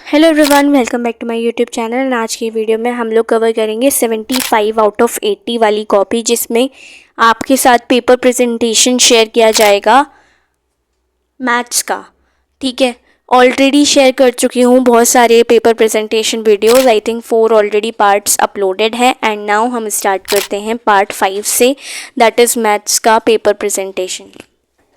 Hello everyone, welcome back to my YouTube channel. आज की video में हम लोग कवर करेंगे 75 आउट ऑफ 80 वाली कॉपी, जिसमें आपके साथ पेपर प्रेजेंटेशन शेयर किया जाएगा मैथ्स का। ठीक है, ऑलरेडी शेयर कर चुकी हूँ बहुत सारे paper presentation videos. I think 4 already parts uploaded है एंड नाउ हम स्टार्ट करते हैं पार्ट 5 से, दैट इज़ मैथ्स का पेपर प्रेजेंटेशन।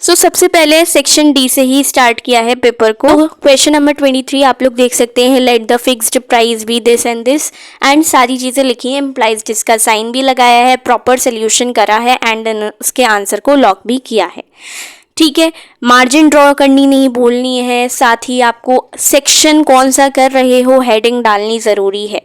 सबसे पहले सेक्शन डी से ही स्टार्ट किया है पेपर को। क्वेश्चन नंबर 23 आप लोग देख सकते हैं, let the fixed price be this and this, and सारी चीज़ें लिखी हैं, इम्प्लाइज दिस का साइन भी लगाया है, प्रॉपर सोल्यूशन करा है एंड उसके आंसर को लॉक भी किया है। ठीक है, मार्जिन ड्रॉ करनी नहीं भूलनी है, साथ ही आपको सेक्शन कौन सा कर रहे हो हेडिंग डालनी ज़रूरी है।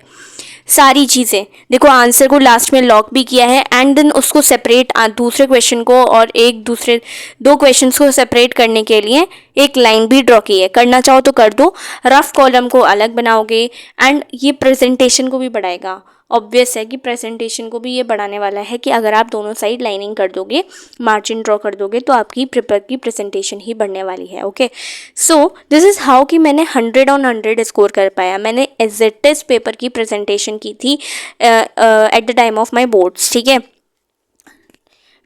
सारी चीज़ें देखो, आंसर को लास्ट में लॉक भी किया है एंड देन उसको सेपरेट दूसरे क्वेश्चन को और दो क्वेश्चंस को सेपरेट करने के लिए एक लाइन भी ड्रॉ की है। करना चाहो तो कर दो, रफ कॉलम को अलग बनाओगे एंड ये प्रेजेंटेशन को भी बढ़ाएगा। ऑब्वियस है कि प्रेजेंटेशन को भी ये बढ़ाने वाला है कि अगर आप दोनों साइड लाइनिंग कर दोगे, मार्जिन ड्रॉ कर दोगे, तो आपकी पेपर की प्रेजेंटेशन ही बढ़ने वाली है। Okay, so this is how कि मैंने 100 ऑन 100 स्कोर कर पाया। मैंने एज इट इज पेपर की प्रेजेंटेशन की थी at the time of my boards. ठीक है,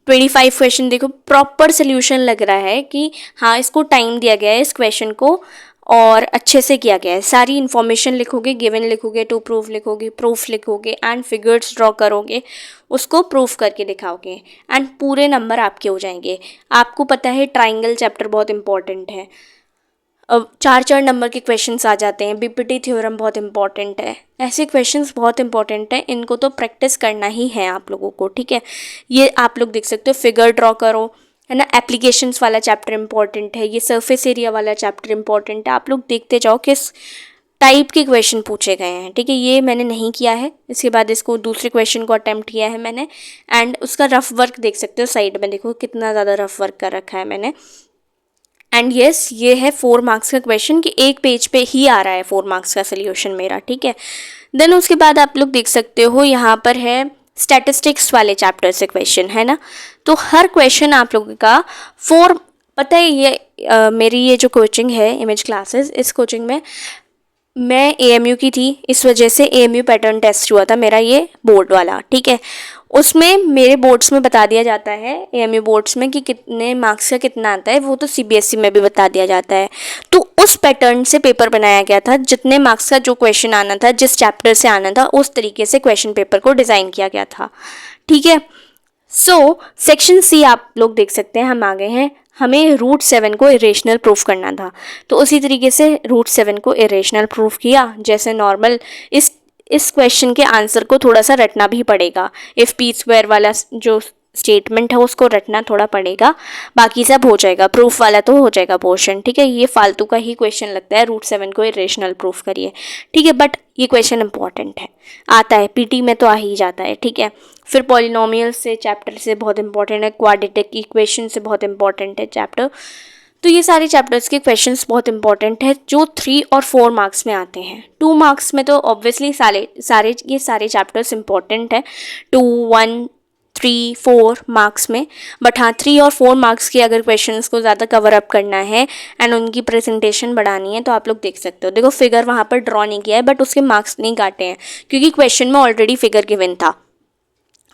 25 क्वेश्चन देखो, प्रॉपर सोल्यूशन लग रहा है कि हाँ, इसको टाइम दिया गया है इस क्वेश्चन को और अच्छे से किया गया है। सारी इन्फॉर्मेशन लिखोगे, गिवन लिखोगे, टू प्रूफ लिखोगे, प्रूफ लिखोगे एंड फिगर्स ड्रॉ करोगे, उसको प्रूफ करके दिखाओगे एंड पूरे नंबर आपके हो जाएंगे। आपको पता है ट्राइंगल चैप्टर बहुत इंपॉर्टेंट है, 4 नंबर के क्वेश्चंस आ जाते हैं। बीपीटी थ्योरम बहुत इंपॉर्टेंट है, ऐसे क्वेश्चंस बहुत इंपॉर्टेंट है, इनको तो प्रैक्टिस करना ही है आप लोगों को। ठीक है, ये आप लोग देख सकते हो, फिगर ड्रॉ करो, है ना। एप्लीकेशंस वाला चैप्टर इंपॉर्टेंट है, ये सरफेस एरिया वाला चैप्टर इंपॉर्टेंट है। आप लोग देखते जाओ किस टाइप के क्वेश्चन पूछे गए हैं। ठीक है, ये मैंने नहीं किया है, इसके बाद इसको दूसरे क्वेश्चन को अटेम्प्ट किया है मैंने एंड उसका रफ वर्क देख सकते हो साइड में, देखो कितना ज़्यादा रफ वर्क कर रखा है मैंने। एंड येस, ये है 4 मार्क्स का क्वेश्चन कि एक पेज पे ही आ रहा है 4 मार्क्स का सोल्यूशन मेरा। ठीक है, देन उसके बाद आप लोग देख सकते हो यहाँ पर है स्टैटिस्टिक्स वाले चैप्टर से क्वेश्चन, है ना। तो हर क्वेश्चन आप लोगों का 4, पता है ये मेरी ये जो कोचिंग है इमेज क्लासेस, इस कोचिंग में मैं एएमयू की थी, इस वजह से एएमयू पैटर्न टेस्ट हुआ था मेरा, ये बोर्ड वाला। ठीक है, उसमें मेरे बोर्ड्स में बता दिया जाता है, एएमयू बोर्ड्स में, कि कितने मार्क्स का कितना आता है, वो तो सीबीएसई में भी बता दिया जाता है। तो उस पैटर्न से पेपर बनाया गया था, जितने मार्क्स का जो क्वेश्चन आना था, जिस चैप्टर से आना था, उस तरीके से क्वेश्चन पेपर को डिज़ाइन किया गया था। ठीक है, सो सेक्शन सी आप लोग देख सकते हैं, हम आ गए हैं, हमें रूट 7 को इरेशनल प्रूफ करना था। तो उसी तरीके से रूट 7 को इरेशनल प्रूफ किया, जैसे नॉर्मल। इस क्वेश्चन के आंसर को थोड़ा सा रटना भी पड़ेगा, इफ़ पी स्क्वायर वाला जो स्टेटमेंट है उसको रटना थोड़ा पड़ेगा, बाकी सब हो जाएगा, प्रूफ वाला तो हो जाएगा पोर्शन। ठीक है, ये फालतू का ही क्वेश्चन लगता है, रूट 7 को इरेशनल प्रूफ करिए। ठीक है, बट ये क्वेश्चन इंपॉर्टेंट है, आता है पीटी में तो आ ही जाता है। ठीक है, फिर पॉलिनोमियल से चैप्टर से बहुत इंपॉर्टेंट है, क्वाड्रेटिक इक्वेशन से बहुत इंपॉर्टेंट है चैप्टर। तो ये सारे चैप्टर्स के क्वेश्चंस बहुत इंपॉर्टेंट है, जो 3 और 4 मार्क्स में आते हैं। 2 मार्क्स में तो ऑब्वियसली ये सारे चैप्टर्स इंपॉर्टेंट है, 2, 1, 3, 4 मार्क्स में। बट हाँ, 3 और 4 मार्क्स के अगर क्वेश्चंस को ज़्यादा कवर अप करना है एंड उनकी प्रेजेंटेशन बढ़ानी है, तो आप लोग देख सकते हो। देखो, फिगर वहाँ पर ड्रॉ नहीं किया है, बट उसके मार्क्स नहीं काटे हैं, क्योंकि क्वेश्चन में ऑलरेडी फिगर गिवन था।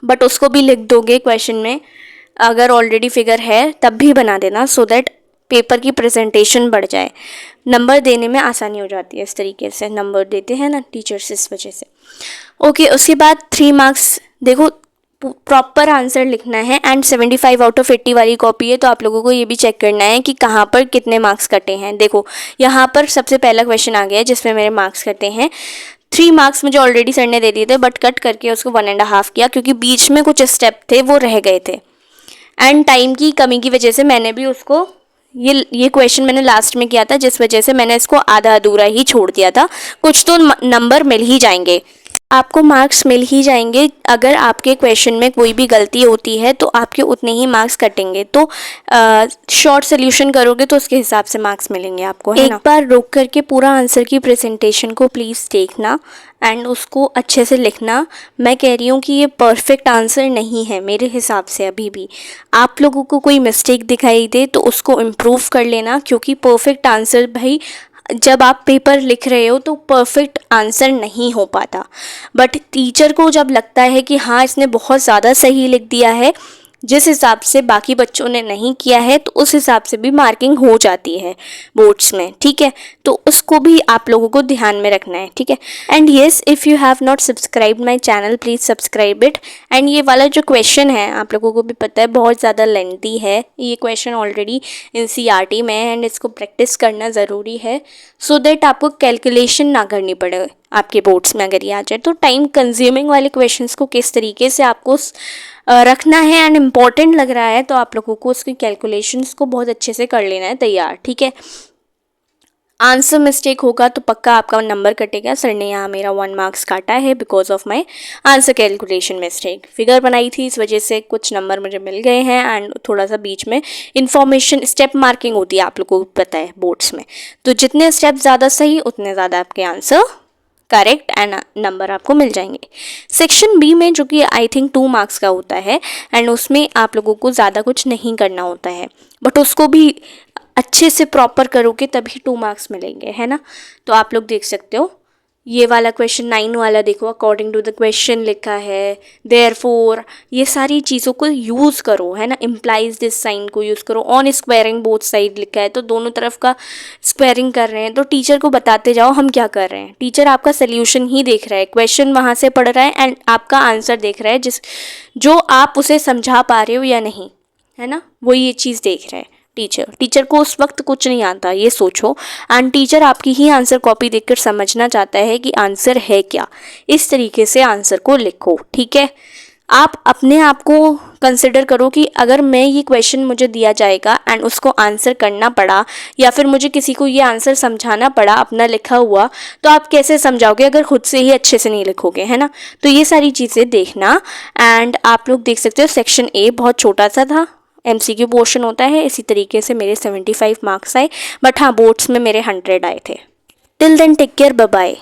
बट उसको भी लिख दोगे क्वेश्चन में, अगर ऑलरेडी फिगर है तब भी बना देना, सो दैट पेपर की प्रेजेंटेशन बढ़ जाए, नंबर देने में आसानी हो जाती है। इस तरीके से नंबर देते हैं ना टीचर्स, इस वजह से। ओके, उसके बाद 3 मार्क्स, देखो प्रॉपर आंसर लिखना है एंड 75 आउट ऑफ 80 वाली कॉपी है, तो आप लोगों को ये भी चेक करना है कि कहाँ पर कितने मार्क्स कटे हैं। देखो, यहाँ पर सबसे पहला क्वेश्चन आ गया है जिसमें मेरे मार्क्स कटे हैं 3 मार्क्स। मुझे ऑलरेडी सर ने दे दिए थे, बट कट करके उसको 1.5 किया, क्योंकि बीच में कुछ स्टेप थे वो रह गए थे एंड टाइम की कमी की वजह से मैंने भी उसको ये क्वेश्चन मैंने लास्ट में किया था, जिस वजह से मैंने इसको आधा अधूरा ही छोड़ दिया था। कुछ तो नंबर मिल ही जाएंगे, आपको मार्क्स मिल ही जाएंगे। अगर आपके क्वेश्चन में कोई भी गलती होती है तो आपके उतने ही मार्क्स कटेंगे। तो शॉर्ट सोल्यूशन करोगे तो उसके हिसाब से मार्क्स मिलेंगे आपको, है ना। एक बार रुक करके पूरा आंसर की प्रेजेंटेशन को प्लीज़ देखना एंड उसको अच्छे से लिखना। मैं कह रही हूँ कि ये परफेक्ट आंसर नहीं है मेरे हिसाब से। अभी भी आप लोगों को कोई मिस्टेक दिखाई दे तो उसको इम्प्रूव कर लेना, क्योंकि परफेक्ट आंसर भाई जब आप पेपर लिख रहे हो तो परफेक्ट आंसर नहीं हो पाता, बट टीचर को जब लगता है कि हाँ इसने बहुत ज़्यादा सही लिख दिया है, जिस हिसाब से बाकी बच्चों ने नहीं किया है, तो उस हिसाब से भी मार्किंग हो जाती है बोर्ड्स में, ठीक है। तो उसको भी आप लोगों को ध्यान में रखना है, ठीक है। And yes, if you have not subscribe my channel, please subscribe it. And ये वाला जो क्वेश्चन है आप लोगों को भी पता है बहुत ज़्यादा लेंथी है, ये क्वेश्चन ऑलरेडी NCERT में है एंड इसको प्रैक्टिस करना ज़रूरी है, सो दैट आपको कैलकुलेशन ना करनी पड़े आपके बोर्ड्स में अगर ये आ जाए। तो टाइम कंज्यूमिंग वाले क्वेश्चंस को किस तरीके से आपको रखना है एंड इम्पॉर्टेंट लग रहा है, तो आप लोगों को उसकी कैलकुलेशंस को बहुत अच्छे से कर लेना है तैयार, ठीक है। आंसर मिस्टेक होगा तो पक्का आपका नंबर कटेगा। सर ने यहाँ मेरा 1 मार्क्स काटा है because of my answer calculation mistake. Figure बनाई थी इस वजह से कुछ नंबर मुझे मिल गए हैं एंड थोड़ा सा बीच में इन्फॉर्मेशन स्टेप मार्किंग होती है, आप लोगों को पता है बोर्ड्स में, तो जितने स्टेप ज़्यादा सही उतने ज़्यादा आपके आंसर करेक्ट एंड नंबर आपको मिल जाएंगे। सेक्शन बी में जो कि आई थिंक 2 मार्क्स का होता है एंड उसमें आप लोगों को ज़्यादा कुछ नहीं करना होता है, बट उसको भी अच्छे से प्रॉपर करोगे तभी 2 मार्क्स मिलेंगे, है ना। तो आप लोग देख सकते हो ये वाला क्वेश्चन 9 वाला देखो, अकॉर्डिंग टू द क्वेश्चन लिखा है, देयरफॉर, ये सारी चीज़ों को यूज़ करो, है ना। इम्प्लाइज दिस साइन को यूज़ करो। ऑन स्क्वायरिंग बोथ साइड लिखा है तो दोनों तरफ का स्क्वायरिंग कर रहे हैं, तो टीचर को बताते जाओ हम क्या कर रहे हैं। टीचर आपका सोल्यूशन ही देख रहा है, क्वेश्चन वहाँ से पढ़ रहा है एंड आपका आंसर देख रहा है, जो आप उसे समझा पा रहे हो या नहीं, है ना, वो ये चीज़ देख रहा है टीचर को उस वक्त कुछ नहीं आता, ये सोचो। एंड टीचर आपकी ही आंसर कॉपी देखकर समझना चाहता है कि आंसर है क्या। इस तरीके से आंसर को लिखो, ठीक है। आप अपने आप को कंसिडर करो कि अगर मैं ये क्वेश्चन मुझे दिया जाएगा एंड उसको आंसर करना पड़ा या फिर मुझे किसी को ये आंसर समझाना पड़ा अपना लिखा हुआ, तो आप कैसे समझाओगे अगर खुद से ही अच्छे से नहीं लिखोगे, है ना। तो ये सारी चीज़ें देखना। एंड आप लोग देख सकते हो सेक्शन ए बहुत छोटा सा था, MCQ पोर्शन होता है, इसी तरीके से मेरे 75 मार्क्स आए, बट हाँ बोर्ड्स में मेरे 100 आए थे। Till then take care, bye bye.